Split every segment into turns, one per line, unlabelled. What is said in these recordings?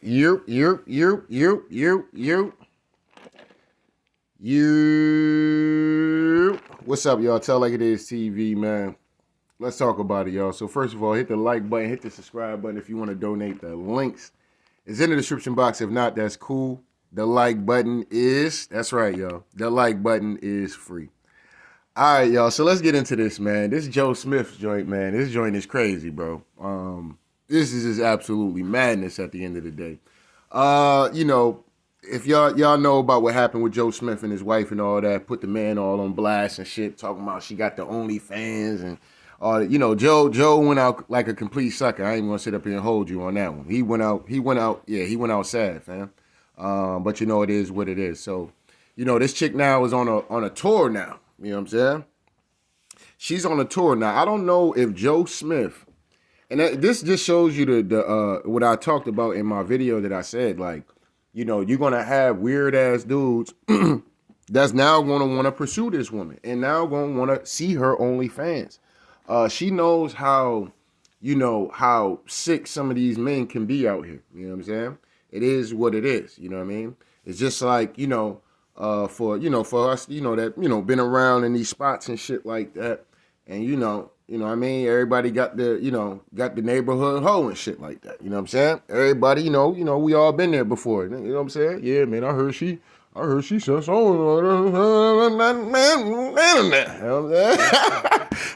You. What's up, y'all? Tell Like It Is TV, man. Let's talk about it, y'all. So first of all, hit the like button, hit the subscribe button if you want to donate. The links is in the description box. If not, that's cool. The like button is, that's right, y'all. The like button is free. All right, y'all. So let's get into this, man. This Joe Smith joint, man. This joint is crazy, bro. This is just absolutely madness at the end of the day. If y'all know about what happened with Joe Smith and his wife and all that, put the man all on blast and shit, talking about she got the OnlyFans and all that. Joe went out like a complete sucker. I ain't gonna sit up here and hold you on that one. He went out sad, fam. But it is what it is. So, this chick now is on a tour now. You know what I'm saying? She's on a tour now. I don't know if Joe Smith, and this just shows you the what I talked about in my video that I said, like, you're gonna have weird ass dudes that's now gonna want to pursue this woman and now gonna want to see her OnlyFans. She knows how sick some of these men can be out here. You know what I'm saying? It is what it is. You know what I mean? It's just like, for us, that, been around in these spots and shit like that. And, what I mean? Everybody got the neighborhood hoe and shit like that. You know what I'm saying? Everybody, we all been there before. You know what I'm saying? Yeah, man, I heard she said so.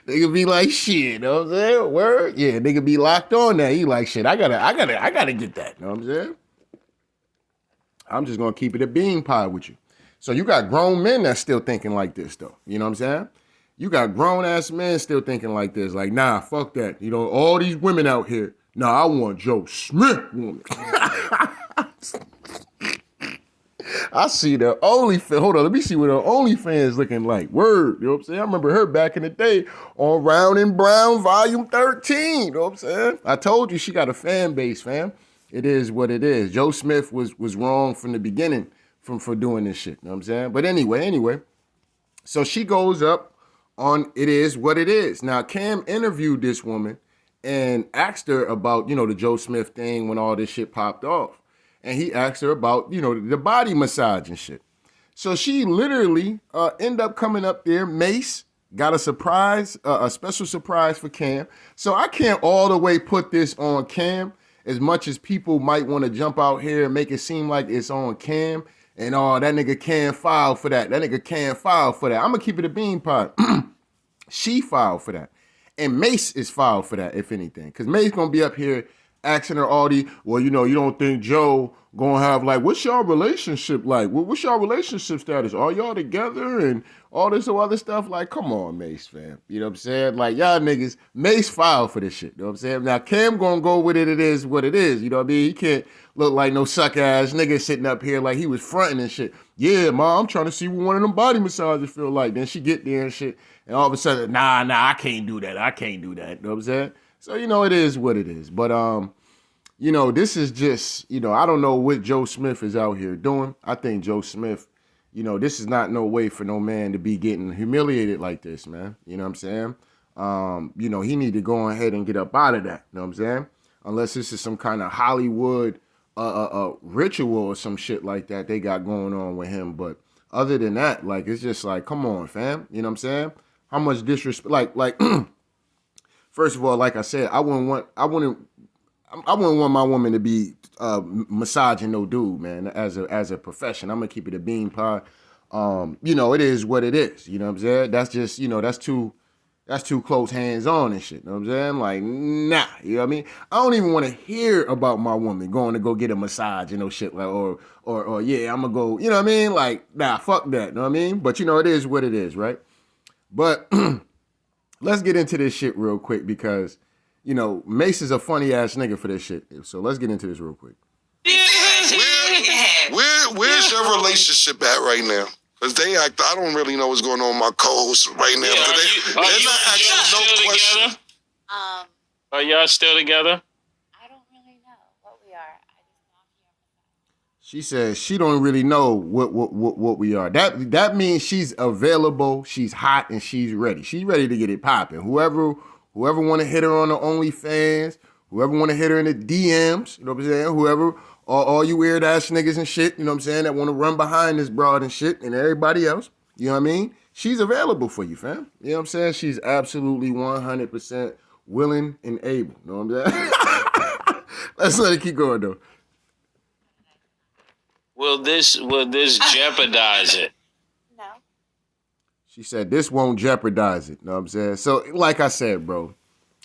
Nigga be like, shit, you know what I'm saying? Word? Yeah, nigga be locked on that. He like, shit, I gotta get that. You know what I'm saying? I'm just gonna keep it a bean pie with you. So you got grown men that's still thinking like this, though. You know what I'm saying? You got grown-ass men still thinking like this. Like, nah, fuck that. All these women out here. Nah, I want Joe Smith woman. I see the OnlyFans. Hold on, let me see what the OnlyFans looking like. Word, you know what I'm saying? I remember her back in the day on Round and Brown Volume 13. You know what I'm saying? I told you she got a fan base, fam. It is what it is. Joe Smith was wrong from the beginning for doing this shit. You know what I'm saying? But anyway. So she goes up on It Is What It Is. Now, Cam interviewed this woman and asked her about, the Joe Smith thing when all this shit popped off. And he asked her about, the body massage and shit. So she literally ended up coming up there. Mace got a surprise, a special surprise for Cam. So I can't all the way put this on Cam as much as people might want to jump out here and make it seem like it's on Cam. And that nigga can't file for that. That nigga can't file for that. I'm going to keep it a bean pot. She filed for that. And Mace is filed for that, if anything. Because Mace going to be up here asking her all the, well, you don't think Joe going to have, like, what's y'all relationship like? What's y'all relationship status? Are y'all together? And all this other stuff. Like, come on, Mace, fam. You know what I'm saying? Like, y'all niggas, Mace filed for this shit. You know what I'm saying? Now, Cam going to go with it. It is what it is. You know what I mean? He can't look like no suck-ass nigga sitting up here like he was fronting and shit. Yeah, ma, I'm trying to see what one of them body massages feel like. Then she get there and shit. And all of a sudden, nah, I can't do that. I can't do that. You know what I'm saying? So, it is what it is. But, this is just, I don't know what Joe Smith is out here doing. I think Joe Smith, this is not no way for no man to be getting humiliated like this, man. You know what I'm saying? He need to go ahead and get up out of that. You know what I'm saying? Unless this is some kind of Hollywood ritual or some shit like that they got going on with him. But other than that, like, it's just like, come on, fam. You know what I'm saying? How much disrespect? Like, first of all, like I said, I wouldn't want my woman to be massaging no dude, man, as a profession. I'm gonna keep it a bean pie. It is what it is. You know what I'm saying? That's just, that's too close hands on and shit. You know what I'm saying? Like, nah. You know what I mean? I don't even want to hear about my woman going to go get a massage and no shit like, or yeah, I'm gonna go. You know what I mean? Like, nah, fuck that. You know what I mean? But it is what it is, right? But let's get into this shit real quick because, Mace is a funny ass nigga for this shit. So let's get into this real quick.
Where's your relationship at right now? Because I don't really know what's going on with my co-hosts right now.
Yeah,
they're not asking no questions.
Are y'all still together?
I don't really know what we are. I just know I'm here.
She says she don't really know what we are. That means she's available, she's hot, and she's ready. She's ready to get it popping. Whoever want to hit her on the OnlyFans, whoever want to hit her in the DMs, you know what I'm saying? Whoever all you weird ass niggas and shit, you know what I'm saying, that want to run behind this broad and shit and everybody else, you know what I mean? She's available for you, fam. You know what I'm saying? She's absolutely 100% willing and able. You know what I'm saying? Let's let it keep going, though.
Will this jeopardize it?
No.
She said this won't jeopardize it. You know what I'm saying? So, like I said, bro,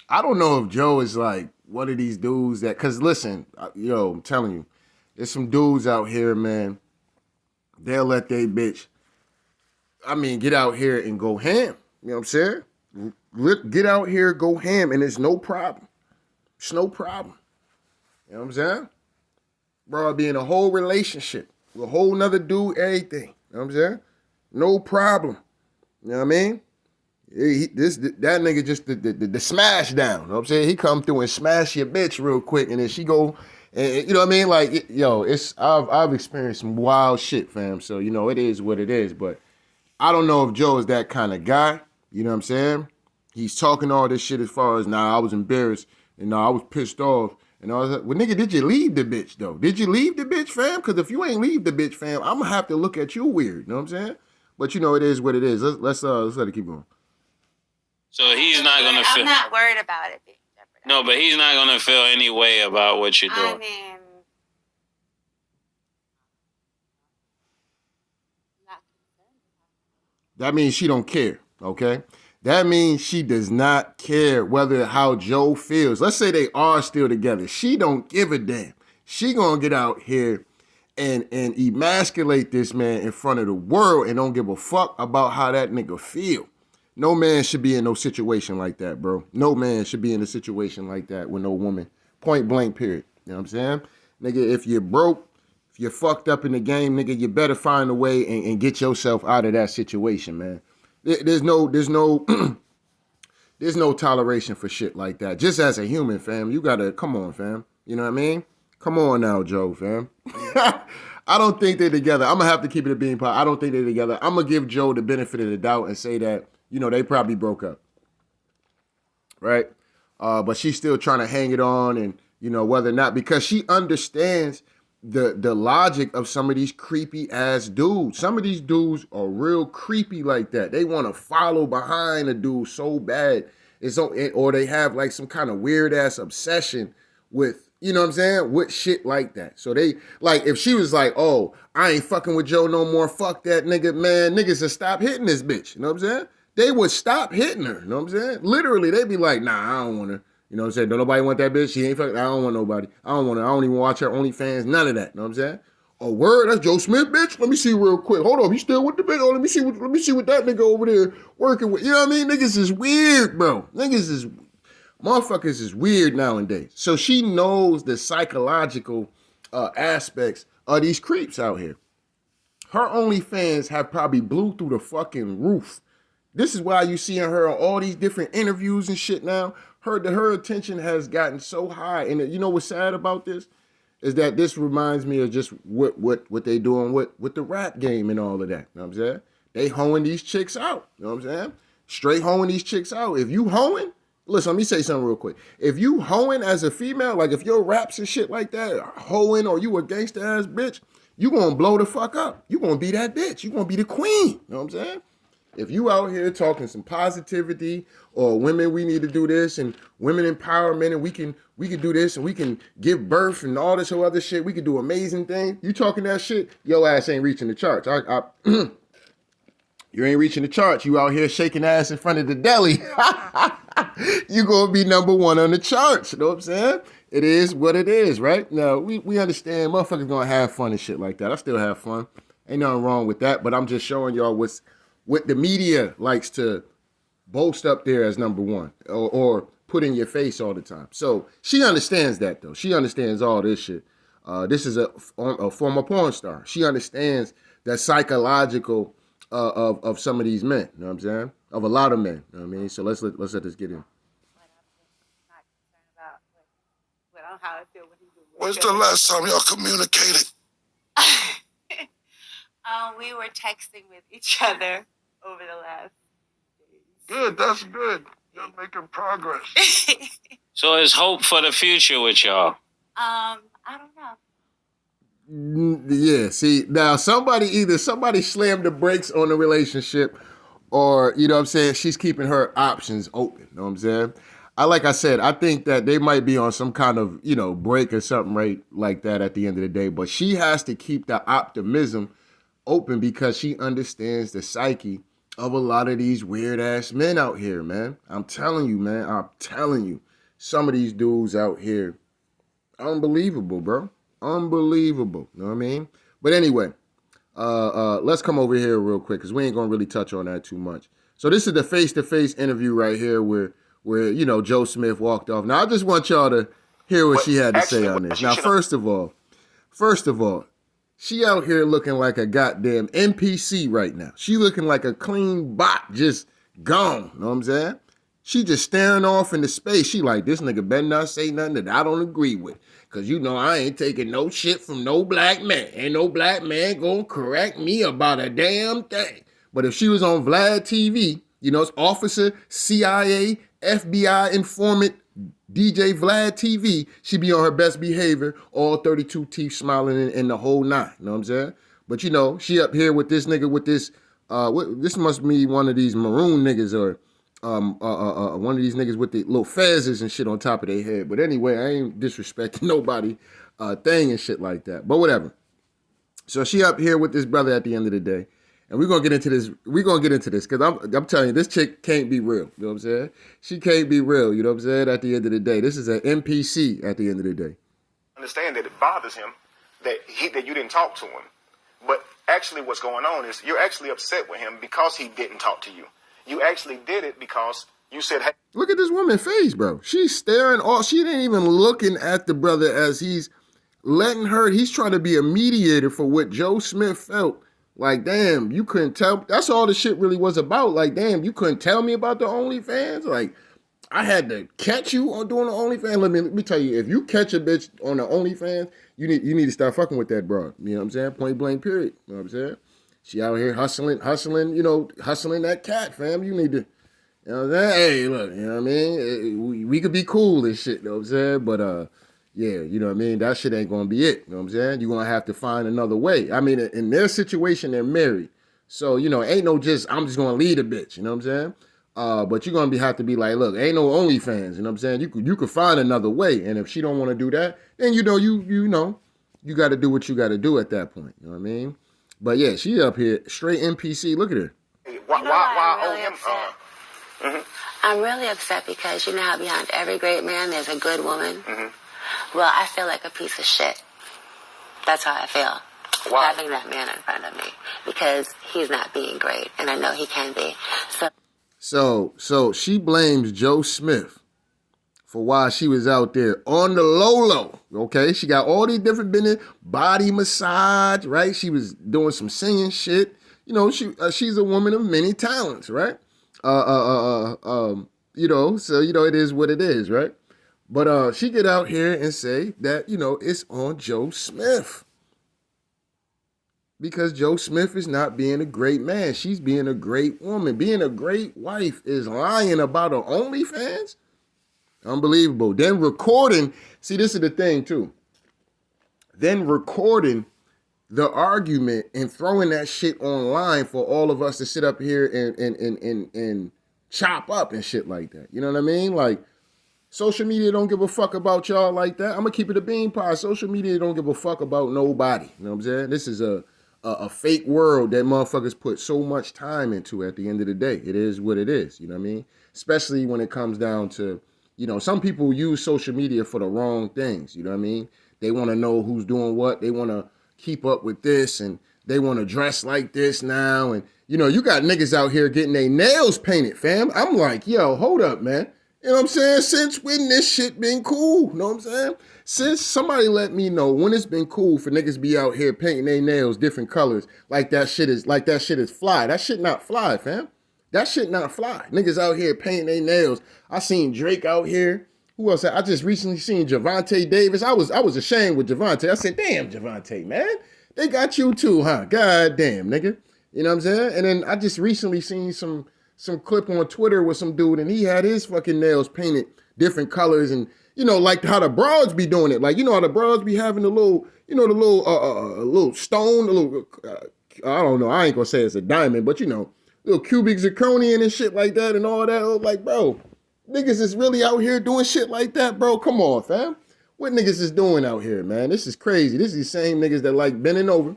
I don't know if Joe is like one of these dudes that, because listen, yo, I'm telling you, there's some dudes out here, man, they'll let they bitch, get out here and go ham. You know what I'm saying? Get out here, go ham, and it's no problem. It's no problem. You know what I'm saying? Bro, be in a whole relationship with a whole nother dude, everything. You know what I'm saying? No problem. You know what I mean? That nigga just the smash down. You know what I'm saying? He come through and smash your bitch real quick, and then she go, and you know what I mean? Like, yo, I've experienced some wild shit, fam. So, you know, it is what it is. But I don't know if Joe is that kind of guy. You know what I'm saying? He's talking all this shit as far as, I was embarrassed, and I was pissed off. And I was like, well, nigga, did you leave the bitch, though? Did you leave the bitch, fam? Because if you ain't leave the bitch, fam, I'm going to have to look at you weird. You know what I'm saying? But, you know, it is what it is. Let's let it keep going.
So he's not going to feel...
I'm not worried about it being jeopardized.
No, but he's not going to feel any way about what you're doing.
I mean... not concerned.
That means she don't care, okay? That means she does not care how Joe feels. Let's say they are still together. She don't give a damn. She gonna get out here and emasculate this man in front of the world and don't give a fuck about how that nigga feel. No man should be in no situation like that, bro. No man should be in a situation like that with no woman. Point blank, period. You know what I'm saying? Nigga, if you're broke, if you're fucked up in the game, nigga, you better find a way and get yourself out of that situation, man. There's no there's no toleration for shit like that. Just as a human, fam, you gotta, come on, fam. You know what I mean? Come on now, Joe, fam. I don't think they're together. I'm gonna have to keep it a bean pot. I don't think they're together. I'm gonna give Joe the benefit of the doubt and say that, you know, they probably broke up. Right? But she's still trying to hang it on, and, you know, whether or not, because she understands the logic of some of these creepy ass dudes. Some of these dudes are real creepy like that. They want to follow behind a dude so bad. Or they have like some kind of weird ass obsession with, you know what I'm saying, with shit like that. So they, like, if she was like, oh, I ain't fucking with Joe no more, fuck that nigga, man, niggas would stop hitting this bitch. You know what I'm saying? They would stop hitting her. You know what I'm saying? Literally, they'd be like, nah, I don't want her. You know what I'm saying? Don't nobody want that bitch. She ain't fucking. I don't want nobody. I don't want her. I don't even watch her OnlyFans. None of that. You know what I'm saying? Oh, word? That's Joe Smith, bitch? Let me see real quick. Hold on. You still with the bitch? Oh, let me see what that nigga over there working with. You know what I mean? Niggas is weird, bro. Motherfuckers is weird nowadays. So she knows the psychological aspects of these creeps out here. Her OnlyFans have probably blew through the fucking roof. This is why you seeing her on all these different interviews and shit now. Her attention has gotten so high. And you know what's sad about this? Is that this reminds me of just what they doing with the rap game and all of that. You know what I'm saying? They hoeing these chicks out. You know what I'm saying? Straight hoeing these chicks out. If you hoeing, listen, let me say something real quick. If you hoeing as a female, like if your raps and shit like that are hoeing, or you a gangster ass bitch, you gonna blow the fuck up. You gonna be that bitch. You gonna be the queen. You know what I'm saying? If you out here talking some positivity, or women, we need to do this, and women empowerment, and we can do this, and we can give birth and all this whole other shit, we can do amazing things. You talking that shit, your ass ain't reaching the charts. You ain't reaching the charts. You out here shaking ass in front of the deli. You gonna be number one on the charts. You know what I'm saying? It is what it is, right? Now, we understand motherfuckers gonna have fun and shit like that. I still have fun. Ain't nothing wrong with that, but I'm just showing y'all what the media likes to boast up there as number one, or put in your face all the time. So she understands that, though. She understands all this shit. This is a former porn star. She understands the psychological of some of these men. You know what I'm saying? Of a lot of men. You know what I mean? So let's let this get in.
When's the last time y'all communicated?
We were texting with each other over the last days.
Good, that's good. You're making progress.
So there's hope for the future with y'all.
I don't know.
Yeah, see, now either somebody slammed the brakes on the relationship or, you know what I'm saying, she's keeping her options open, you know what I'm saying? Like I said, I think that they might be on some kind of, break or something right like that at the end of the day, but she has to keep the optimism open because she understands the psyche of a lot of these weird ass men out here, man. I'm telling you, man. I'm telling you. Some of these dudes out here, unbelievable, bro. Unbelievable. You know what I mean? But anyway, let's come over here real quick because we ain't gonna really touch on that too much. So this is the face-to-face interview right here where Joe Smith walked off. Now I just want y'all to hear what she had to say on this. Now, first of all, she out here looking like a goddamn NPC right now. She looking like a clean bot, just gone. Know what I'm saying? She just staring off into space. She like, this nigga better not say nothing that I don't agree with. Cause I ain't taking no shit from no black man. Ain't no black man gonna correct me about a damn thing. But if she was on Vlad TV, it's officer, CIA, FBI informant, DJ Vlad TV, she be on her best behavior, all 32 teeth smiling in the whole nine. You know what I'm saying? But she up here with this nigga with this, this must be one of these maroon niggas or one of these niggas with the little fezzes and shit on top of their head. But anyway, I ain't disrespecting nobody thing and shit like that. But whatever. So she up here with this brother at the end of the day. And we're going to get into this. We're going to get into this because I'm telling you, this chick can't be real. You know what I'm saying? She can't be real. You know what I'm saying? At the end of the day, this is an NPC at the end of the day.
Understand that it bothers him that you didn't talk to him. But actually what's going on is you're actually upset with him because he didn't talk to you. You actually did it because you said, hey.
Look at this woman's face, bro. She's staring off. She ain't even looking at the brother as he's he's trying to be a mediator for what Joe Smith felt. Like, damn, you couldn't tell. That's all the shit really was about. Like, damn, you couldn't tell me about the OnlyFans? Like, I had to catch you on doing the OnlyFans? Let me tell you, if you catch a bitch on the OnlyFans, you need to start fucking with that broad. You know what I'm saying? Point blank, period. You know what I'm saying? She out here hustling, hustling that cat, fam. You need to, you know what I'm saying? Hey, look, you know what I mean? We could be cool and shit, you know what I'm saying? But, yeah, you know what I mean? That shit ain't going to be it. You know what I'm saying? You're going to have to find another way. I mean, in their situation, they're married. So, ain't no I'm just going to lead a bitch. You know what I'm saying? But you're going to have to be like, look, ain't no OnlyFans. You know what I'm saying? You could find another way. And if she don't want to do that, then, you got to do what you got to do at that point. You know what I mean? But, yeah, she up here, straight NPC. Look at her.
I'm really upset because you know how behind every great man there's a good woman? Mm-hmm. Well, I feel like a piece of shit. That's how I feel. Why? Having that man in front of me. Because he's not being great. And I know he can be.
So she blames Joe Smith for why she was out there on the low. Okay? She got all these different business, body massage, right? She was doing some singing shit. She's a woman of many talents, right? So, it is what it is, right? But she get out here and say that, it's on Joe Smith. Because Joe Smith is not being a great man. She's being a great woman. Being a great wife is lying about her OnlyFans? Unbelievable. Then recording. See, this is the thing, too. Then recording the argument and throwing that shit online for all of us to sit up here and chop up and shit like that. You know what I mean? Like, social media don't give a fuck about y'all like that. I'm going to keep it a bean pie. Social media don't give a fuck about nobody. You know what I'm saying? This is a fake world that motherfuckers put so much time into at the end of the day. It is what it is. You know what I mean? Especially when it comes down to, some people use social media for the wrong things. You know what I mean? They want to know who's doing what. They want to keep up with this and they want to dress like this now. And, you got niggas out here getting their nails painted, fam. I'm like, yo, hold up, man. You know what I'm saying? Since when this shit been cool? You know what I'm saying? Since somebody let me know when it's been cool for niggas be out here painting their nails different colors like that shit is fly. That shit not fly, fam. That shit not fly. Niggas out here painting their nails. I seen Drake out here. Who else? I just recently seen Javante Davis. I was ashamed with Javante. I said, damn, Javante, man. They got you too, huh? God damn, nigga. You know what I'm saying? And then I just recently seen some clip on Twitter with some dude and he had his fucking nails painted different colors and, you know, like how the broads be doing it. Like, you know how the broads be having the little, you know, the little stone, the little, I don't know, I ain't gonna say it's a diamond, but you know, little cubic zirconium and shit like that and all that. I was like, bro, niggas is really out here doing shit like that, bro. Come on, fam. What niggas is doing out here, man? This is crazy. This is the same niggas that like bending over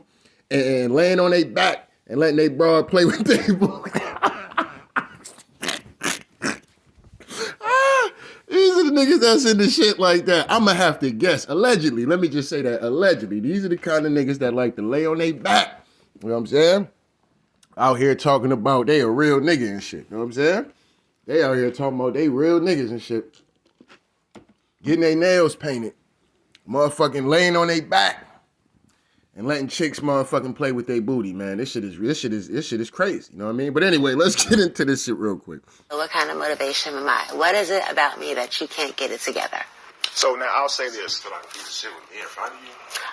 and laying on their back and letting they broad play with their booty. These are the niggas that's into shit like that. I'ma have to guess. Allegedly, let me just say that. Allegedly, these are the kind of niggas that like to lay on their back. You know what I'm saying? Out here talking about they a real nigga and shit. You know what I'm saying? They out here talking about they real niggas and shit. Getting their nails painted. Motherfucking laying on their back. And letting chicks motherfucking play with their booty, man. This shit is crazy. You know what I mean? But anyway, let's get into this shit real quick.
What kind of motivation am I? What is it about me that you can't get it together?
So now I'll say this.
Feel like a piece of shit with me in front of you.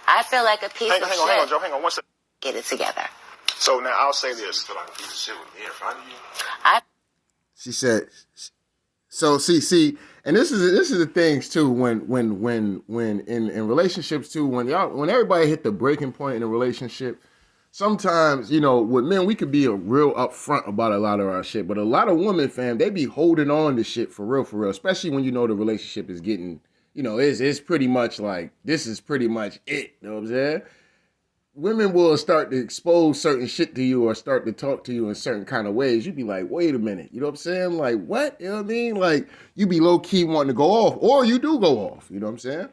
I feel like a piece of shit.
Hang on, Joe. Hang on one second.
Get it together.
So now I'll say this.
Feel like a piece of shit with me in front of you.
She said, so see, and this is the things too, when in relationships too, when everybody hit the breaking point in a relationship, sometimes, you know, with men, we could be a real upfront about a lot of our shit, but a lot of women, fam, they be holding on to shit for real, especially when you know the relationship is getting, you know, it's pretty much like, this is pretty much it, you know what I'm saying? Women will start to expose certain shit to you or start to talk to you in certain kind of ways. You be like, wait a minute. You know what I'm saying? Like, what? You know what I mean? Like, you be low-key wanting to go off. Or you do go off. You know what I'm saying?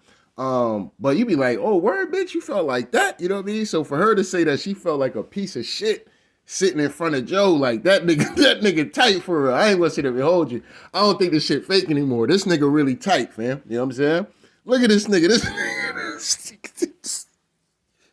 But you be like, oh, word, bitch, you felt like that. You know what I mean? So for her to say that she felt like a piece of shit sitting in front of Joe, like, that nigga tight for real. I ain't gonna sit there and hold you. I don't think this shit fake anymore. This nigga really tight, fam. You know what I'm saying? Look at this nigga.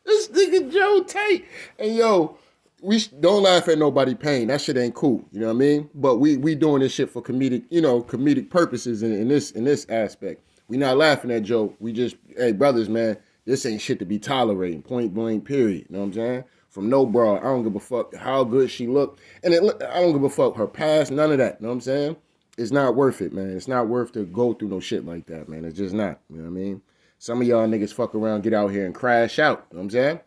This nigga Joe tight. And yo, we don't laugh at nobody pain. That shit ain't cool. You know what I mean? But we doing this shit for comedic purposes in this aspect. We not laughing at Joe. We just, hey, brothers, man, this ain't shit to be tolerating. Point blank, period. You know what I'm saying? From no broad. I don't give a fuck how good she looked. And I don't give a fuck her past, none of that. You know what I'm saying? It's not worth it, man. It's not worth to go through no shit like that, man. It's just not. You know what I mean? Some of y'all niggas fuck around, get out here and crash out. You know what I'm saying?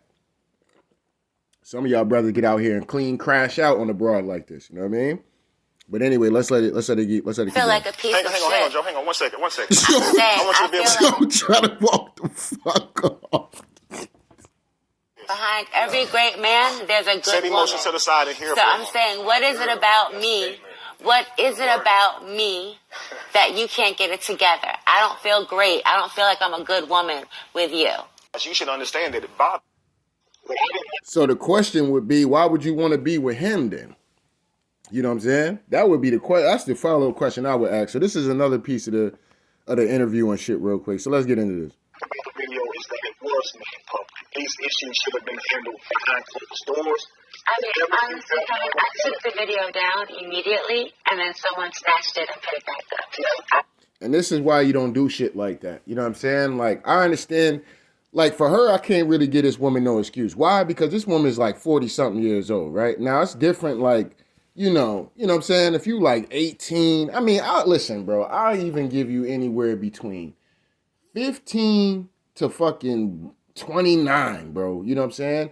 Some of y'all brothers get out here and clean crash out on the broad like this. You know what I mean? But anyway, let's let it keep
I feel like a piece of shit.
Hang on, Joe. Hang on, one second.
I want you to be able
to try to walk the fuck off.
Behind every great man, there's a good
set
woman.
emotions to the side and hear.
So I'm saying, what is it about me? What is it about me that you can't get it together? I don't feel great. I don't feel like I'm a good woman with you.
You should understand that it bothers.
So the question would be, why would you want to be with him then? You know what I'm saying? That would be the question. That's the follow-up question I would ask. So this is another piece of the interview and shit real quick. So let's get into this.
The video is that it was made public. These issues should have been handled behind closed doors.
I mean, honestly, I took the video down immediately, and then someone snatched it and put it back up.
And this is why you don't do shit like that. You know what I'm saying? Like, I understand. Like, for her, I can't really give this woman no excuse. Why? Because this woman is like 40-something years old, right? Now, it's different, like, you know what I'm saying? If you like 18, I mean, listen, bro, I'll even give you anywhere between 15 to fucking 29, bro. You know what I'm saying?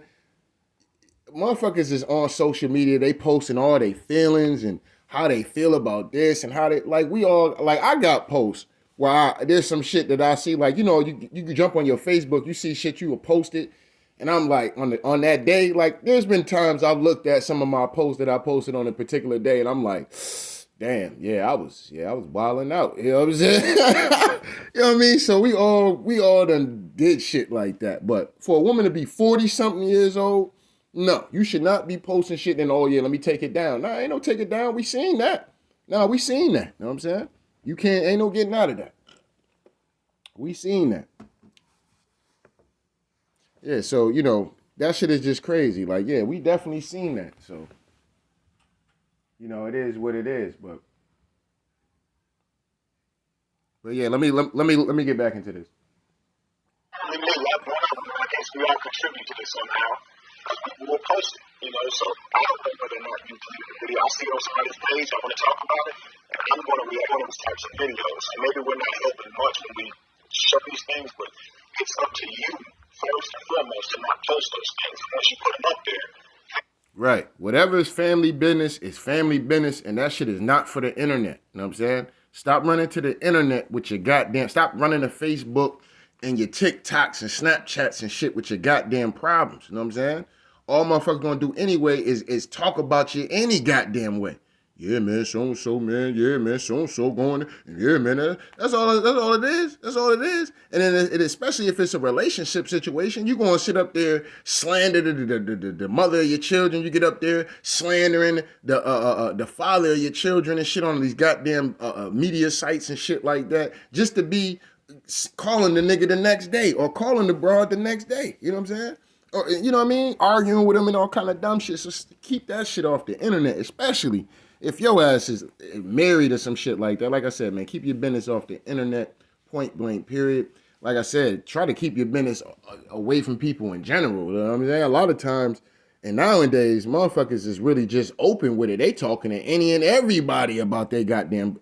Motherfuckers is on social media. They posting all their feelings and how they feel about this and how they, like, we all, like, I got posts where there's some shit that I see, like, you know, you can jump on your Facebook, you see shit you will post it, and I'm like, on that day, like, there's been times I've looked at some of my posts that I posted on a particular day, and I'm like, damn, I was wilding out. You know what I'm saying? You know what I mean? So we all done did shit like that. But for a woman to be 40-something years old, no, you should not be posting shit and, oh yeah, let me take it down. Nah, ain't no take it down. We seen that. Nah, we seen that. You know what I'm saying? You ain't no getting out of that. We seen that. Yeah, so, you know, that shit is just crazy. Like, yeah, we definitely seen that. So, you know, it is what it is, but yeah, let me get back into this.
I guess we all contribute to this somehow. We will post it, you know, so I don't know whether or not you deleted the video. I see it on somebody's page, I want to talk about it, and I'm going to react to those types of videos. And maybe we're not helping much when we show these things, but it's up to you first and foremost to not post those things. Once you put them up there.
Right. Whatever is family business is family business, and that shit is not for the internet. You know what I'm saying? Stop running to the internet with your goddamn, stop running to Facebook and your TikToks and Snapchats and shit with your goddamn problems. You know what I'm saying? All motherfuckers gonna do anyway is talk about you any goddamn way. Yeah, man, so-and-so, man. Yeah, man, so-and-so going. Yeah, man, that's all it is. That's all it is. And then especially if it's a relationship situation, you going to sit up there, slander the mother of your children. You get up there slandering the father of your children and shit on these goddamn media sites and shit like that, just to be calling the nigga the next day or calling the broad the next day. You know what I'm saying? Or, you know what I mean? Arguing with them and all kind of dumb shit. So keep that shit off the internet, especially if your ass is married or some shit like that. Like I said, man, keep your business off the internet, point blank, period. Like I said, try to keep your business away from people in general. You know what I'm saying? A lot of times, and nowadays, motherfuckers is really just open with it. They talking to any and everybody about their goddamn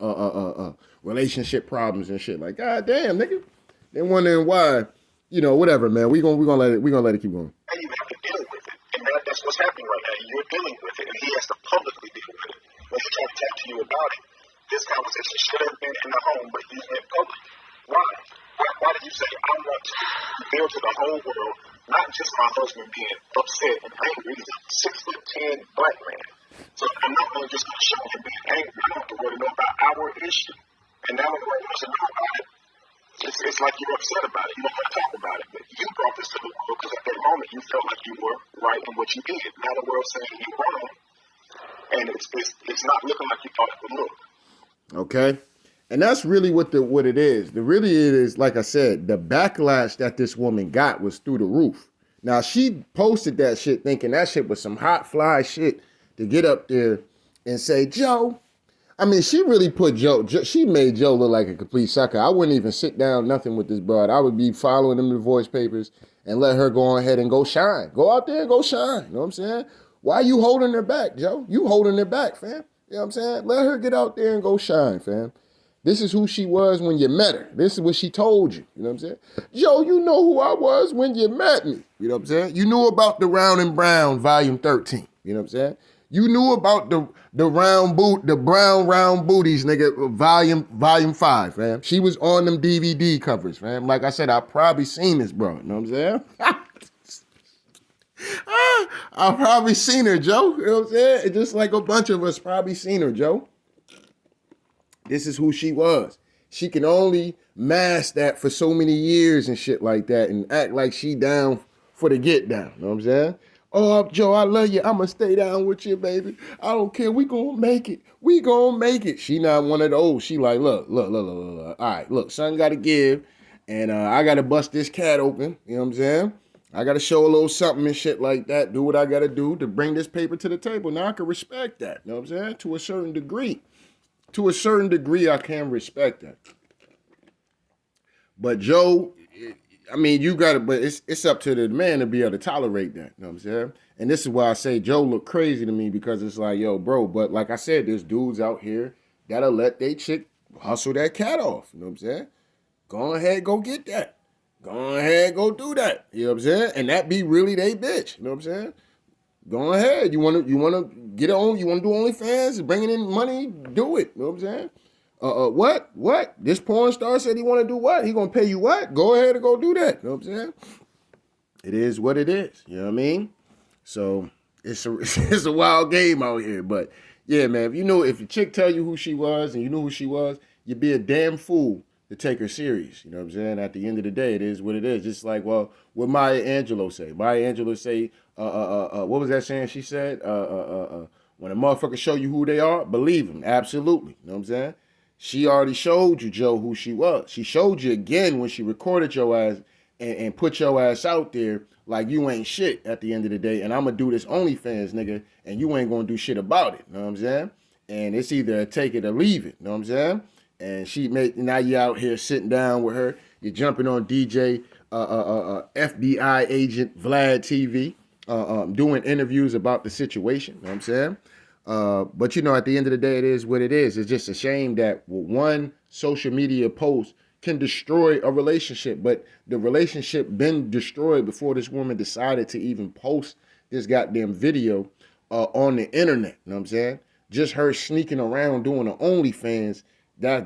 relationship problems and shit. Like, God damn, nigga. They wondering why, you know, whatever, man. We gonna let it keep going.
And you have to deal with it. And that's what's happening right now. You're dealing with it, and he has to publicly deal with it. When he can't talk to you about it, this conversation should have been in the home, but he's in public. Why? Why did you say, I want to reveal to the whole world, not just my husband being upset and angry, he's a 6'10" black man. So I'm not going to just show him being angry. I have to worry about our issue. And now when the right person knows about it, it's like you're upset about it. You don't want to talk about it. But you brought this to the world because at that moment you felt like you were right in what you did. Now the world's saying you're wrong. And it's not looking like you thought it would look.
Okay. And that's really what it is. It is, like I said, the backlash that this woman got was through the roof. Now, she posted that shit thinking that shit was some hot fly shit to get up there and say, Joe. I mean, she really put Joe, she made Joe look like a complete sucker. I wouldn't even sit down nothing with this broad. I would be following them to voice papers and let her go ahead and go shine. Go out there and go shine. You know what I'm saying? Why you holding her back, Joe? You holding her back, fam. You know what I'm saying? Let her get out there and go shine, fam. This is who she was when you met her. This is what she told you. You know what I'm saying? Joe, you know who I was when you met me. You know what I'm saying? You knew about the Round and Brown, volume 13. You know what I'm saying? You knew about the brown round booties, nigga, volume 5, fam. She was on them DVD covers, fam. Like I said, I probably seen this, bro. You know what I'm saying? I've probably seen her, Joe. You know what I'm saying? It's just like a bunch of us probably seen her, Joe. This is who she was. She can only mask that for so many years and shit like that and act like she down for the get down. You know what I'm saying? Oh, Joe, I love you. I'm going to stay down with you, baby. I don't care. We going to make it. We going to make it. She not one of those. She like, look. All right, look, something got to give. And I got to bust this cat open. You know what I'm saying? I got to show a little something and shit like that. Do what I got to do to bring this paper to the table. Now, I can respect that. You know what I'm saying? To a certain degree. To a certain degree, I can respect that. But Joe, I mean, you got to, but it's up to the man to be able to tolerate that. You know what I'm saying? And this is why I say Joe look crazy to me, because it's like, yo, bro, but like I said, there's dudes out here that'll let they chick hustle that cat off. You know what I'm saying? Go ahead, go get that. Go ahead, go do that. You know what I'm saying? And that be really they bitch. You know what I'm saying? Go ahead. You wanna get on, you wanna do OnlyFans, bringing in money, do it. You know what I'm saying? What? This porn star said he wanna do what? He gonna pay you what? Go ahead and go do that. You know what I'm saying? It is what it is. You know what I mean? So it's a wild game out here. But yeah, man, if a chick tell you who she was and you knew who she was, you'd be a damn fool to take her serious. You know what I'm saying? At the end of the day, it is what it is. Just like, well, what Maya Angelou say. Maya Angelou say, what was that saying she said? When a motherfucker show you who they are, believe them. Absolutely. You know what I'm saying? She already showed you, Joe, who she was. She showed you again when she recorded your ass and put your ass out there like you ain't shit at the end of the day. And I'm going to do this OnlyFans, nigga, and you ain't going to do shit about it. You know what I'm saying? And it's either take it or leave it. You know what I'm saying? And now you out here sitting down with her. You're jumping on DJ, FBI agent Vlad TV, doing interviews about the situation. You know what I'm saying? But, at the end of the day, it is what it is. It's just a shame that one social media post can destroy a relationship, but the relationship been destroyed before this woman decided to even post this goddamn video on the internet. You know what I'm saying? Just her sneaking around doing the OnlyFans, that's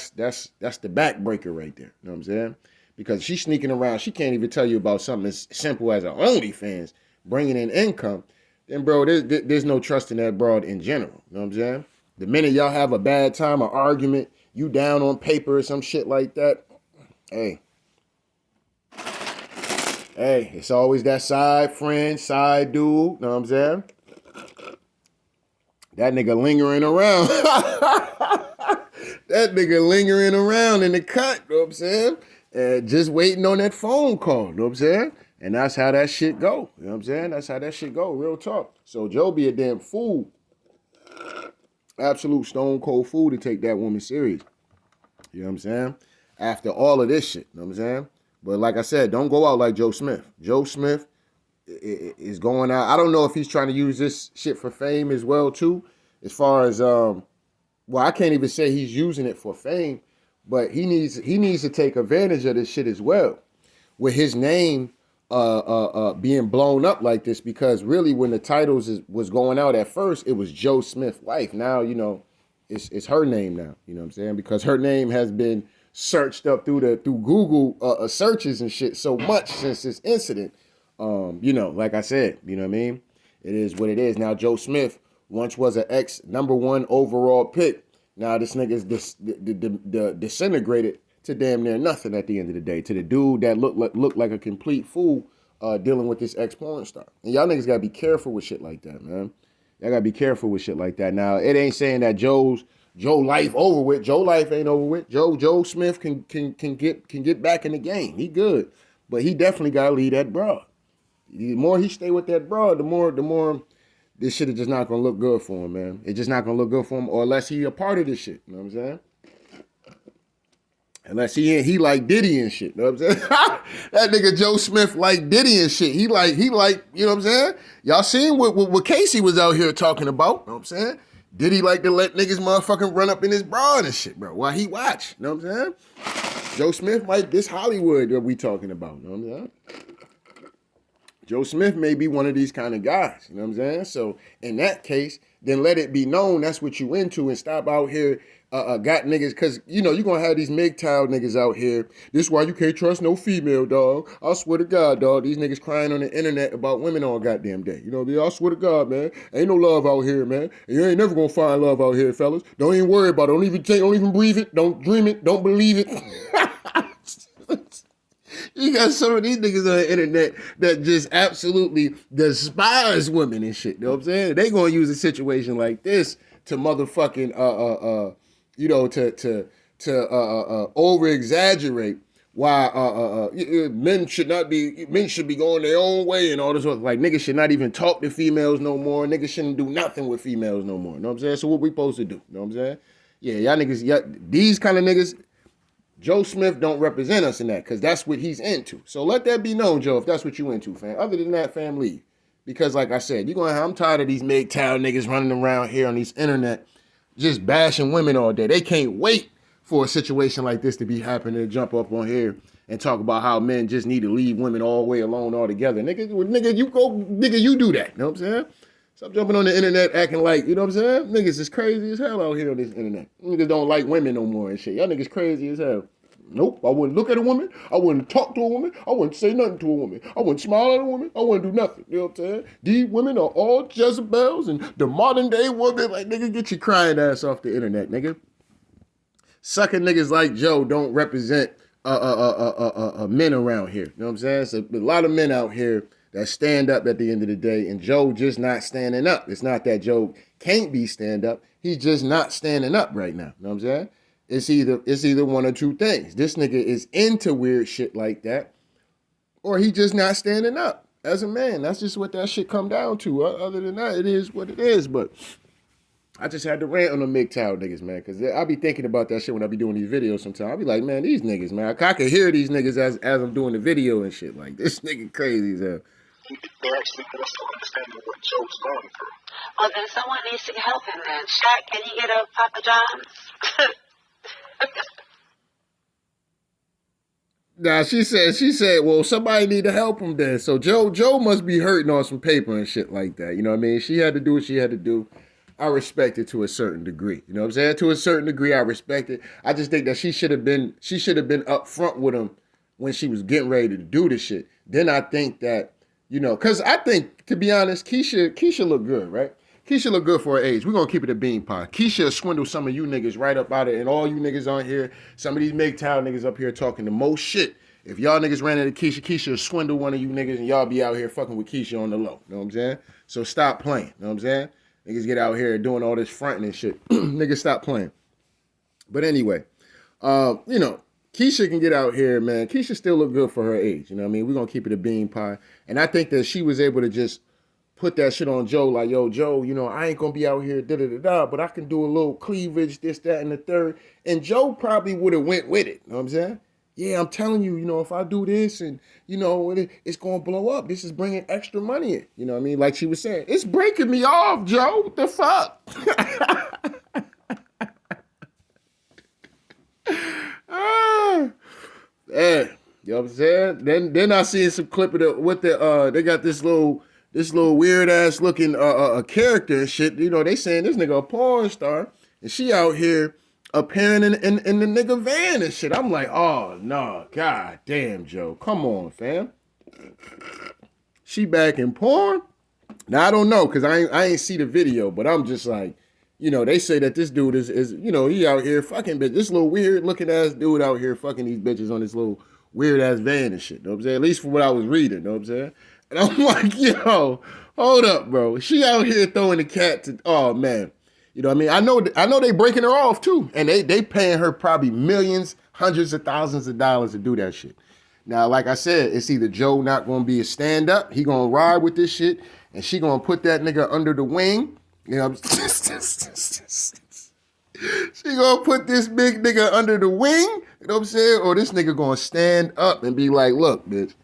the backbreaker right there. You know what I'm saying? Because she's sneaking around, she can't even tell you about something as simple as an OnlyFans bringing in income. Then, bro, there's no trust in that broad in general. You know what I'm saying? The minute y'all have a bad time, an argument, you down on paper or some shit like that, hey, it's always that side friend, side dude. You know what I'm saying? That nigga lingering around. That nigga lingering around in the cut, you know what I'm saying? And just waiting on that phone call, you know what I'm saying? And that's how that shit go, you know what I'm saying? That's how that shit go, real talk. So Joe be a damn fool. Absolute stone cold fool to take that woman serious. You know what I'm saying? After all of this shit, you know what I'm saying? But like I said, don't go out like Joe Smith. Joe Smith is going out. I don't know if he's trying to use this shit for fame as well, too. As far as, well, I can't even say he's using it for fame, but he needs to take advantage of this shit as well. With his name being blown up like this, because really when the titles was going out at first, it was Joe Smith wife. Now, you know, it's her name now, you know what I'm saying? Because her name has been searched up through Google searches and shit so much since this incident. You know, like I said, you know what I mean? It is what it is. Now, Joe Smith once was an ex #1 overall pick. Now this nigga's disintegrated to damn near nothing at the end of the day. To the dude that looked like a complete fool dealing with this ex-porn star. And y'all niggas gotta be careful with shit like that, man. Y'all gotta be careful with shit like that. Now, it ain't saying that Joe life over with. Joe life ain't over with. Joe Smith can get back in the game. He good. But he definitely gotta leave that broad. The more he stay with that broad, the more this shit is just not gonna look good for him, man. It's just not gonna look good for him, or unless he a part of this shit. You know what I'm saying? Unless he like Diddy and shit. You know what I'm saying? That nigga Joe Smith like Diddy and shit. He like, you know what I'm saying? Y'all seen what Casey was out here talking about. You know what I'm saying? Diddy like to let niggas motherfucking run up in his broad and shit, bro, while he watch. You know what I'm saying? Joe Smith like this Hollywood that we talking about. You know what I'm saying? Joe Smith may be one of these kind of guys, you know what I'm saying? So in that case, then let it be known that's what you into, and stop out here got niggas, because, you know, you're going to have these MGTOW niggas out here. This is why you can't trust no female, dog. I swear to God, dog, these niggas crying on the internet about women all goddamn day. You know, I swear to God, man, ain't no love out here, man. And you ain't never going to find love out here, fellas. Don't even worry about it. Don't even breathe it. Don't dream it. Don't believe it. You got some of these niggas on the internet that just absolutely despise women and shit. You know what I'm saying? They gonna use a situation like this to motherfucking you know, to over exaggerate why men should be going their own way and all this. Like, niggas should not even talk to females no more. Niggas shouldn't do nothing with females no more. You know what I'm saying? So what we supposed to do? You know what I'm saying? Yeah, y'all niggas, these kind of niggas. Joe Smith don't represent us in that, because that's what he's into. So let that be known, Joe, if that's what you into, fam. Other than that, fam, leave. Because like I said, I'm tired of these MGTOW niggas running around here on these internet just bashing women all day. They can't wait for a situation like this to be happening, to jump up on here and talk about how men just need to leave women all the way alone altogether. Nigga, you do that. You know what I'm saying? Stop jumping on the internet acting like, you know what I'm saying? Niggas is crazy as hell out here on this internet. Niggas don't like women no more and shit. Y'all niggas crazy as hell. Nope, I wouldn't look at a woman. I wouldn't talk to a woman. I wouldn't say nothing to a woman. I wouldn't smile at a woman. I wouldn't do nothing. You know what I'm saying? These women are all Jezebels, and the modern day woman, like, nigga, get your crying ass off the internet, nigga. Sucking niggas like Joe don't represent men around here. You know what I'm saying? So a lot of men out here that stand up at the end of the day, and Joe just not standing up. It's not that Joe can't be stand up. He's just not standing up right now. You know what I'm saying? It's either one or two things. This nigga is into weird shit like that, or he just not standing up as a man. That's just what that shit come down to. Other than that, it is what it is. But I just had to rant on the MGTOW niggas, man, because I be thinking about that shit when I be doing these videos sometimes. I be like, man, these niggas, man, I can hear these niggas as I'm doing the video and shit. Like, this nigga crazy as hell.
They actually also understanding what Joe's going through.
Well, then someone needs to help him then. Shaq, can you get a Papa John's?
Nah, she said, well, somebody need to help him then. So Joe must be hurting on some paper and shit like that. You know what I mean? She had to do what she had to do. I respect it to a certain degree. You know what I'm saying? To a certain degree, I respect it. I just think that she should have been up front with him when she was getting ready to do this shit. Then I think that, because I think, to be honest, Kisha look good, right? Kisha look good for her age. We're going to keep it a bean pie. Kisha swindle some of you niggas right up out of it. And all you niggas on here, some of these MGTOW niggas up here talking the most shit. If y'all niggas ran into Kisha swindle one of you niggas and y'all be out here fucking with Kisha on the low. You know what I'm saying? So stop playing. You know what I'm saying? Niggas get out here doing all this fronting and shit. Niggas stop playing. But anyway, Kisha can get out here, man. Kisha still look good for her age. You know what I mean? We're going to keep it a bean pie. And I think that she was able to just put that shit on Joe, like, yo, Joe, I ain't gonna be out here da-da-da-da, but I can do a little cleavage, this, that, and the third. And Joe probably would have went with it. You know what I'm saying? Yeah, I'm telling you, if I do this and, it's gonna blow up. This is bringing extra money in. You know what I mean? Like she was saying, it's breaking me off, Joe. What the fuck? Yeah, you know what I'm saying? Then I seen some clip of they got this little weird ass looking a character and shit. They saying this nigga a porn star and she out here appearing in the nigga van and shit. I'm like, oh no, god damn, Joe, come on, fam. She back in porn? Now I don't know because I ain't see the video, but I'm just like, they say that this dude is he out here fucking bitch. This little weird looking ass dude out here fucking these bitches on this little weird ass van and shit. Know what I'm saying? At least for what I was reading. Know what I'm saying? And I'm like, yo, hold up, bro. She out here throwing the cat to, oh man. You know what I mean? I know they breaking her off too. And they paying her probably millions, hundreds of thousands of dollars to do that shit. Now, like I said, it's either Joe not going to be a stand-up, he going to ride with this shit, and she going to put that nigga under the wing. You know what I'm saying? She going to put this big nigga under the wing, you know what I'm saying? Or this nigga going to stand up and be like, look, bitch,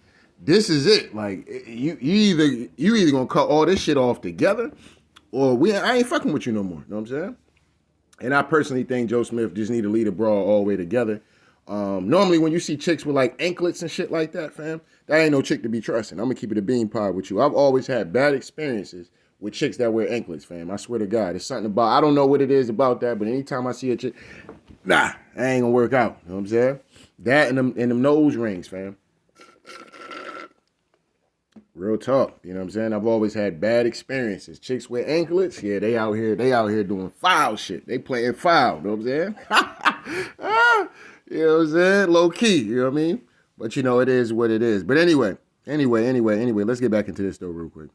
this is it. Like, you either going to cut all this shit off together, or I ain't fucking with you no more, you know what I'm saying? And I personally think Joe Smith just need to lead a brawl all the way together. Normally when you see chicks with like anklets and shit like that, fam, that ain't no chick to be trusting. I'm gonna keep it a bean pie with you. I've always had bad experiences with chicks that wear anklets, fam. I swear to God, it's something about, I don't know what it is about that, but anytime I see a chick, nah, I ain't gonna work out. You know what I'm saying? That and them nose rings, fam. Real talk, you know what I'm saying? I've always had bad experiences. Chicks with anklets, yeah, they out here doing foul shit. They playing foul, you know what I'm saying? You know what I'm saying? Low key, you know what I mean? But it is what it is. But anyway, let's get back into this though real quick.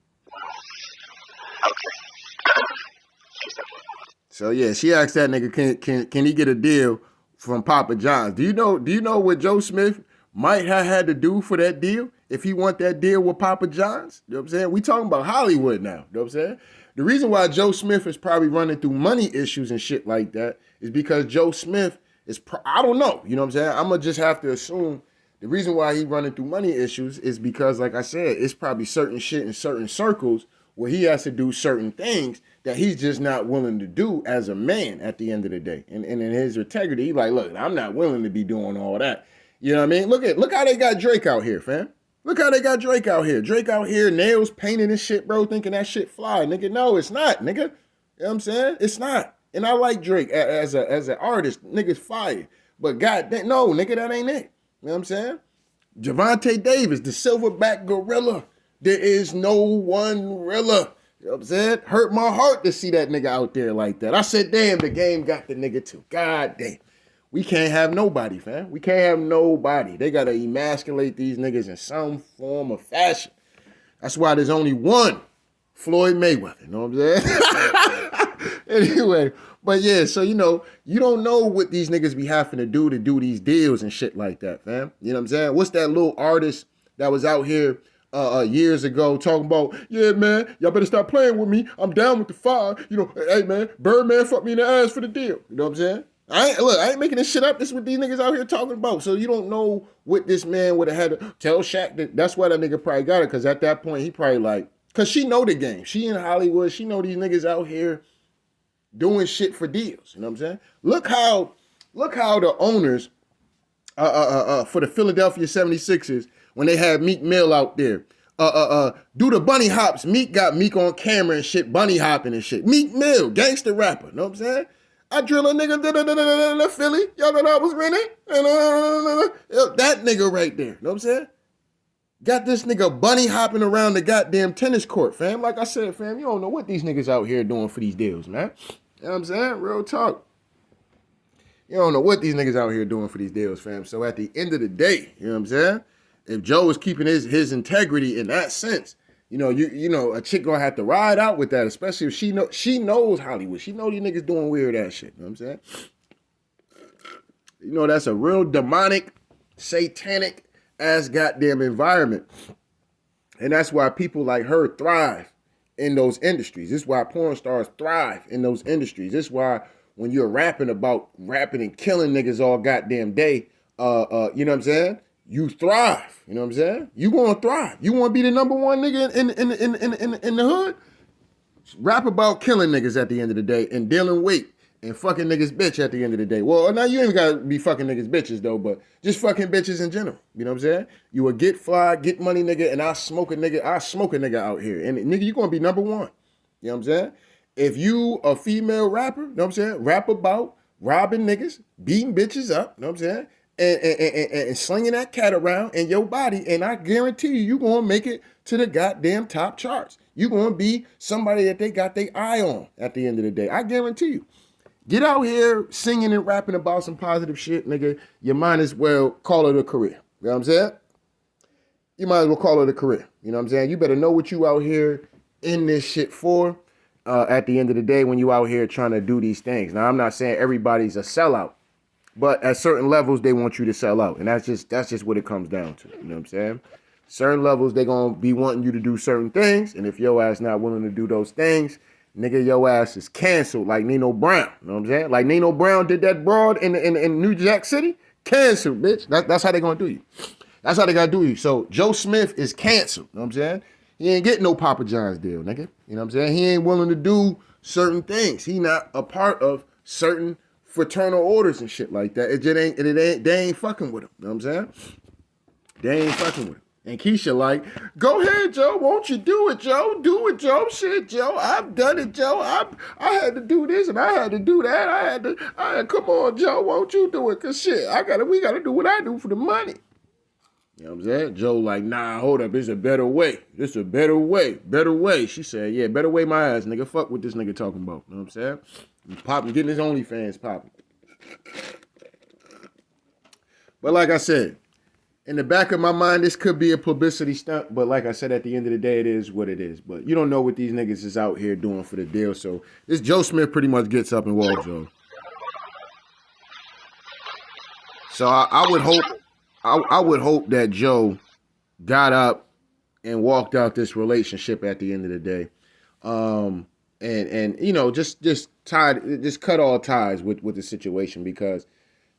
So yeah, she asked that nigga, can he get a deal from Papa John's? Do you know what Joe Smith might have had to do for that deal if he want that deal with Papa John's? You know what I'm saying? We talking about Hollywood now. You know what I'm saying? The reason why Joe Smith is probably running through money issues and shit like that is because Joe Smith is, I don't know. You know what I'm saying? I'm going to just have to assume the reason why he running through money issues is because, like I said, it's probably certain shit in certain circles where he has to do certain things that he's just not willing to do as a man at the end of the day. And in his integrity, he's like, look, I'm not willing to be doing all that. You know what I mean? Look how they got Drake out here, fam. Look how they got Drake out here. Drake out here, nails painted and shit, bro, thinking that shit fly. Nigga, no, it's not, nigga. You know what I'm saying? It's not. And I like Drake as an artist. Nigga's fire. But God, no, nigga, that ain't it. You know what I'm saying? Javante Davis, the silverback gorilla. There is no one realer. You know what I'm saying? Hurt my heart to see that nigga out there like that. I said, damn, the game got the nigga too. God damn. We can't have nobody, fam. We can't have nobody. They got to emasculate these niggas in some form or fashion. That's why there's only one Floyd Mayweather. You know what I'm saying? Anyway, but yeah, so, you don't know what these niggas be having to do these deals and shit like that, fam. You know what I'm saying? What's that little artist that was out here years ago talking about, yeah, man, y'all better stop playing with me. I'm down with the fire. Hey, man, Birdman fucked me in the ass for the deal. You know what I'm saying? I ain't making this shit up. This is what these niggas out here talking about. So you don't know what this man would have had to tell Shaq. That's why that nigga probably got it, because at that point, he probably like, because she know the game. She in Hollywood. She know these niggas out here doing shit for deals. You know what I'm saying? Look how the owners for the Philadelphia 76ers when they had Meek Mill out there. Do the bunny hops. Meek got Meek on camera and shit, bunny hopping and shit. Meek Mill, gangster rapper, know what I'm saying? I drill a nigga Philly. Y'all know that was Rennie? That nigga right there, know what I'm saying? Got this nigga bunny hopping around the goddamn tennis court, fam. Like I said, fam, you don't know what these niggas out here doing for these deals, man. You know what I'm saying? Real talk. You don't know what these niggas out here doing for these deals, fam. So at the end of the day, you know what I'm saying? If Joe is keeping his integrity in that sense, you know, a chick gonna have to ride out with that, especially if she knows Hollywood. She know these niggas doing weird ass shit. You know what I'm saying? You know, that's a real demonic, satanic ass goddamn environment. And that's why people like her thrive in those industries. This is why porn stars thrive in those industries. This is why when you're rapping and killing niggas all goddamn day, you know what I'm saying? You thrive. You know what I'm saying? You gonna thrive. You wanna be the number one nigga in the hood? Rap about killing niggas at the end of the day and dealing weight and fucking niggas bitch at the end of the day. Well, now you ain't gotta be fucking niggas bitches though, but just fucking bitches in general. You know what I'm saying? You will get fly, get money nigga, and I smoke a nigga out here. And nigga, you gonna be number one. You know what I'm saying? If you a female rapper, you know what I'm saying? Rap about robbing niggas, beating bitches up, you know what I'm saying? And slinging that cat around in your body, and I guarantee you gonna make it to the goddamn top charts. You gonna be somebody that they got their eye on at the end of the day. I guarantee you. Get out here singing and rapping about some positive shit, nigga. You might as well call it a career. You know what I'm saying? You might as well call it a career. You know what I'm saying? You better know what you out here in this shit for at the end of the day when you out here trying to do these things. Now, I'm not saying everybody's a sellout. But at certain levels, they want you to sell out. And that's just what it comes down to. You know what I'm saying? Certain levels, they going to be wanting you to do certain things. And if your ass not willing to do those things, nigga, your ass is canceled like Nino Brown. You know what I'm saying? Like Nino Brown did that broad in New Jack City. Canceled, bitch. That's how they going to do you. That's how they got to do you. So Joe Smith is canceled. You know what I'm saying? He ain't getting no Papa John's deal, nigga. You know what I'm saying? He ain't willing to do certain things. He not a part of certain fraternal orders and shit like that. They ain't fucking with him. You know what I'm saying? They ain't fucking with him. And Kisha like, go ahead, Joe. Won't you do it, Joe? Do it, Joe. Shit, Joe. I've done it, Joe. I had to do this and I had to do that. I had come on, Joe. Won't you do it? Cause shit, we gotta do what I do for the money. You know what I'm saying? Joe like, nah, hold up. It's a better way. It's a better way. Better way. She said, yeah, better way my ass, nigga. Fuck what this nigga talking about. You know what I'm saying? Popping, getting his OnlyFans popping. But like I said, in the back of my mind, this could be a publicity stunt. But like I said, at the end of the day, it is what it is. But you don't know what these niggas is out here doing for the deal. So this Joe Smith pretty much gets up and walks on. So I would hope that Joe got up and walked out this relationship at the end of the day. And you know, just cut all ties with the situation because,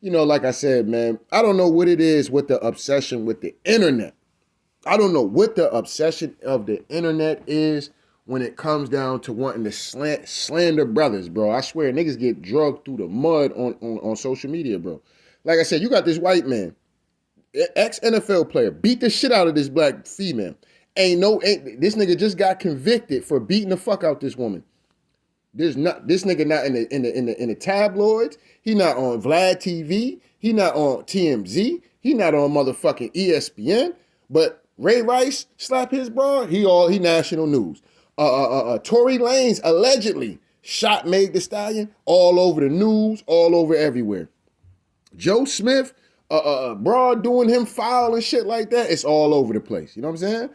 you know, like I said, man, I don't know what it is with the obsession with the internet. I don't know what the obsession of the internet is when it comes down to wanting to slander brothers, bro. I swear, niggas get drugged through the mud on social media, bro. Like I said, you got this white man, ex-NFL player, beat the shit out of this black female. This nigga just got convicted for beating the fuck out this woman. This nigga not in the tabloids. He not on Vlad TV. He not on TMZ. He not on motherfucking ESPN. But Ray Rice slap his bra. He national news. Tory Lanez allegedly shot Meg Thee Stallion all over the news, all over everywhere. Joe Smith, broad doing him foul and shit like that. It's all over the place. You know what I'm saying?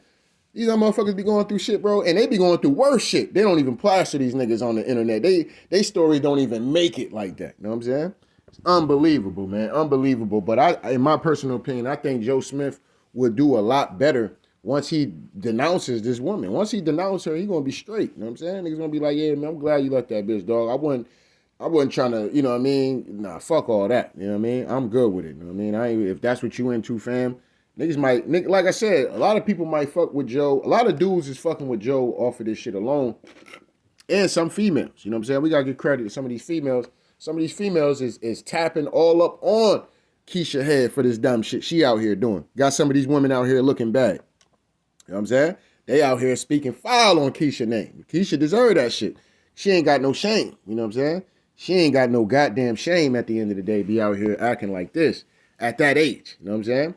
These motherfuckers be going through shit, bro, and they be going through worse shit. They don't even plaster these niggas on the internet. They stories don't even make it like that. You know what I'm saying? It's unbelievable, man. Unbelievable. But in my personal opinion, I think Joe Smith would do a lot better once he denounces this woman. Once he denounces her, he gonna be straight. You know what I'm saying? Niggas gonna be like, yeah, man, I'm glad you left that bitch, dog. I wasn't trying to, you know what I mean? Nah, fuck all that. You know what I mean? I'm good with it. You know what I mean? If that's what you into, fam. Niggas might, like I said, a lot of people might fuck with Joe. A lot of dudes is fucking with Joe off of this shit alone. And some females. You know what I'm saying? We got to give credit to some of these females. Some of these females is tapping all up on Kisha had for this dumb shit she out here doing. Got some of these women out here looking bad. You know what I'm saying? They out here speaking foul on Kisha name. Kisha deserve that shit. She ain't got no shame. You know what I'm saying? She ain't got no goddamn shame at the end of the day be out here acting like this at that age. You know what I'm saying?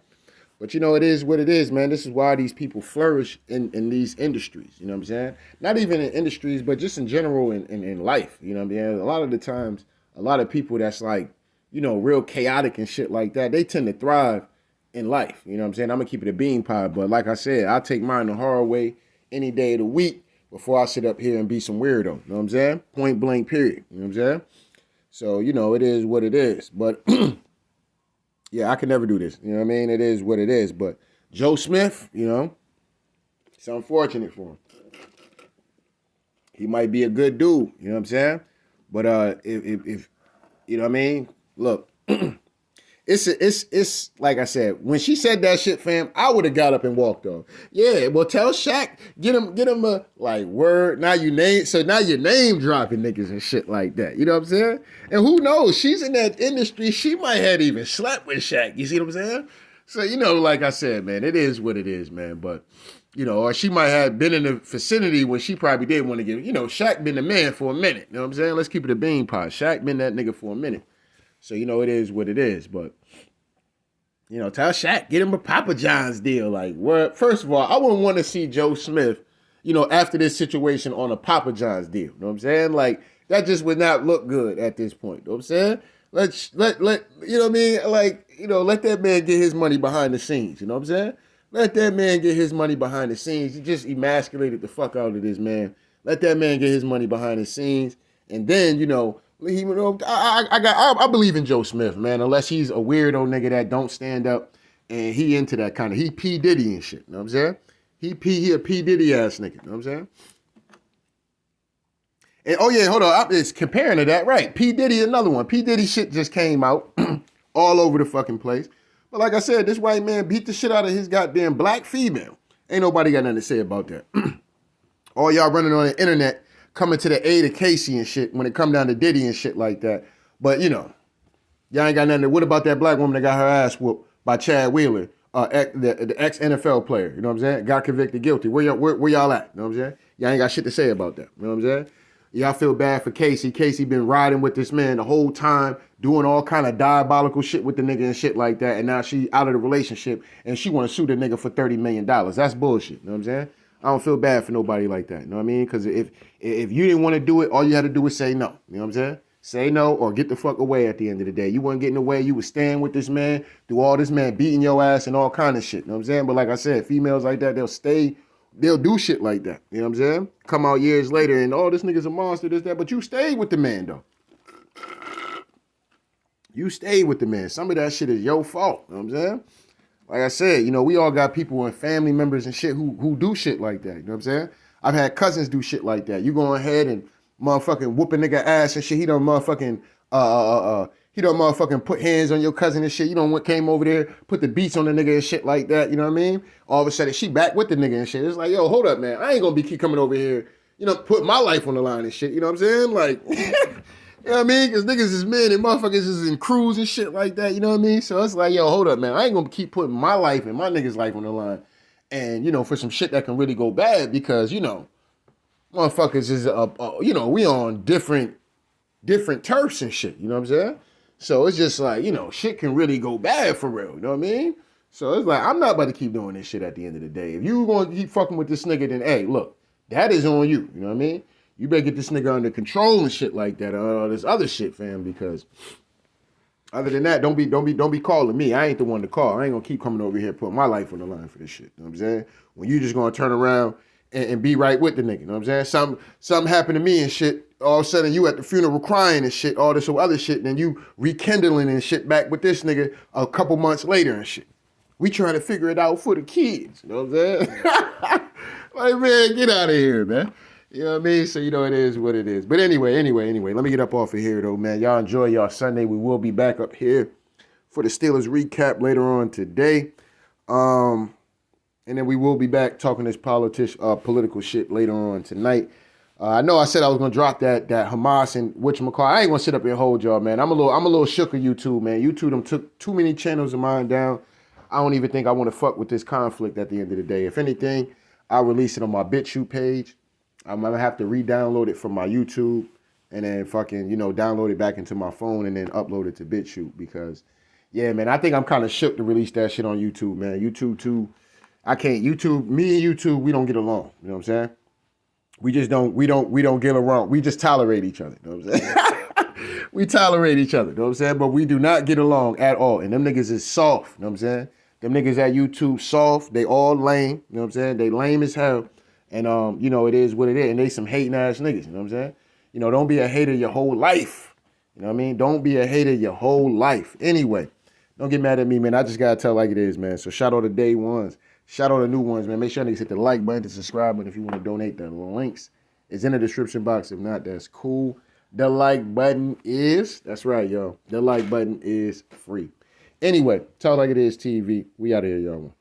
But you know, it is what it is, man. This is why these people flourish in these industries. You know what I'm saying? Not even in industries, but just in general in life. You know what I'm saying? A lot of the times, a lot of people that's like, you know, real chaotic and shit like that, they tend to thrive in life. You know what I'm saying? I'm going to keep it a bean pie. But like I said, I take mine the hard way any day of the week before I sit up here and be some weirdo. You know what I'm saying? Point blank, period. You know what I'm saying? So, you know, it is what it is. But yeah, I can never do this. You know what I mean? It is what it is. But Joe Smith, you know, it's unfortunate for him. He might be a good dude. You know what I'm saying? But if you know what I mean? Look, it's like I said, when she said that shit, fam, I would have got up and walked off. Yeah, well, tell Shaq, get him a like word. Now you name, so now you're name dropping niggas and shit like that. You know what I'm saying? And who knows? She's in that industry. She might have even slept with Shaq. You see what I'm saying? So, you know, like I said, man, it is what it is, man. But, you know, or she might have been in the vicinity when she probably did want to get, you know, Shaq been the man for a minute. You know what I'm saying? Let's keep it a bean pie. Shaq been that nigga for a minute. So, you know, it is what it is. But, you know, tell Shaq, get him a Papa John's deal. Like, what? First of all, I wouldn't want to see Joe Smith, you know, after this situation on a Papa John's deal. You know what I'm saying? Like, that just would not look good at this point. You know what I'm saying? Let you know what I mean? Like, you know, let that man get his money behind the scenes. You know what I'm saying? Let that man get his money behind the scenes. You just emasculated the fuck out of this man. Let that man get his money behind the scenes. And then, you know, I believe in Joe Smith, man, unless he's a weirdo nigga that don't stand up and he into that kind of, he P. Diddy and shit, you know what I'm saying? He a P. Diddy ass nigga, you know what I'm saying? And oh yeah, hold on, it's comparing to that, right? P. Diddy, another one. P. Diddy shit just came out all over the fucking place. But like I said, this white man beat the shit out of his goddamn black female. Ain't nobody got nothing to say about that. All y'all running on the internet coming to the aid of Casey and shit when it come down to Diddy and shit like that. But, you know, y'all ain't got nothing to, what about that black woman that got her ass whooped by Chad Wheeler, the ex-NFL player, you know what I'm saying? Got convicted guilty. Where y'all at? You know what I'm saying? Y'all ain't got shit to say about that. You know what I'm saying? Y'all feel bad for Casey. Casey been riding with this man the whole time, doing all kind of diabolical shit with the nigga and shit like that. And now she out of the relationship and she want to sue the nigga for $30 million. That's bullshit. You know what I'm saying? I don't feel bad for nobody like that. You know what I mean? Because if you didn't want to do it, all you had to do was say no. You know what I'm saying? Say no or get the fuck away at the end of the day. You weren't getting away. You was staying with this man, through all this man beating your ass and all kind of shit. You know what I'm saying? But like I said, females like that, they'll do shit like that. You know what I'm saying? Come out years later and, oh, this nigga's a monster, this, that. But you stayed with the man, though. You stayed with the man. Some of that shit is your fault. You know what I'm saying? Like I said, you know, we all got people and family members and shit who do shit like that. You know what I'm saying? I've had cousins do shit like that. You go ahead and motherfucking whoop a nigga ass and shit. He done motherfucking put hands on your cousin and shit. You know, came over there, put the beats on the nigga and shit like that. You know what I mean? All of a sudden, she back with the nigga and shit. It's like, yo, hold up, man. I ain't gonna keep coming over here, you know, put my life on the line and shit. You know what I'm saying? Like, you know what I mean? Because niggas is men and motherfuckers is in crews and shit like that. You know what I mean? So it's like, yo, hold up, man. I ain't gonna keep putting my life and my niggas' life on the line. And, you know, for some shit that can really go bad because, you know, motherfuckers is, you know, we on different turfs and shit. You know what I'm saying? So it's just like, you know, shit can really go bad for real. You know what I mean? So it's like, I'm not about to keep doing this shit at the end of the day. If you going to keep fucking with this nigga, then, hey, look, that is on you. You know what I mean? You better get this nigga under control and shit like that, or all this other shit, fam. Because other than that, don't be calling me. I ain't the one to call. I ain't gonna keep coming over here putting my life on the line for this shit. You know what I'm saying? When you just gonna turn around and be right with the nigga. You know what I'm saying? Something happened to me and shit. All of a sudden, you at the funeral crying and shit, all this other shit, and then you rekindling and shit back with this nigga a couple months later and shit. We trying to figure it out for the kids. You know what I'm saying? Like, man, get out of here, man. You know what I mean? So, you know, it is what it is. But anyway, let me get up off of here, though, man. Y'all enjoy y'all Sunday. We will be back up here for the Steelers recap later on today. And then we will be back talking this political shit later on tonight. I know I said I was gonna drop that Hamas and whatchamacallit. I ain't gonna sit up here and hold y'all, man. I'm a little shook of YouTube, man. YouTube them took too many channels of mine down. I don't even think I want to fuck with this conflict at the end of the day. If anything, I'll release it on my BitChute page. I'm gonna have to re-download it from my YouTube and then fucking, download it back into my phone and then upload it to BitChute because, yeah, man, I think I'm kind of shook to release that shit on YouTube, man. YouTube too. I can't. YouTube, me and YouTube, we don't get along. You know what I'm saying? We just don't get along. We just tolerate each other. You know what I'm saying? We tolerate each other. You know what I'm saying? But we do not get along at all. And them niggas is soft. You know what I'm saying? Them niggas at YouTube soft. They all lame. You know what I'm saying? They lame as hell. And it is what it is. And they some hating ass niggas. You know what I'm saying? Don't be a hater your whole life. You know what I mean? Don't be a hater your whole life. Anyway, don't get mad at me, man. I just gotta tell like it is, man. So shout out to day ones. Shout out to new ones, man. Make sure niggas hit the like button, the subscribe button if you want to donate. The links is in the description box. If not, that's cool. The like button is, that's right, y'all. The like button is free. Anyway, Talk Like It Is TV. We out of here, y'all.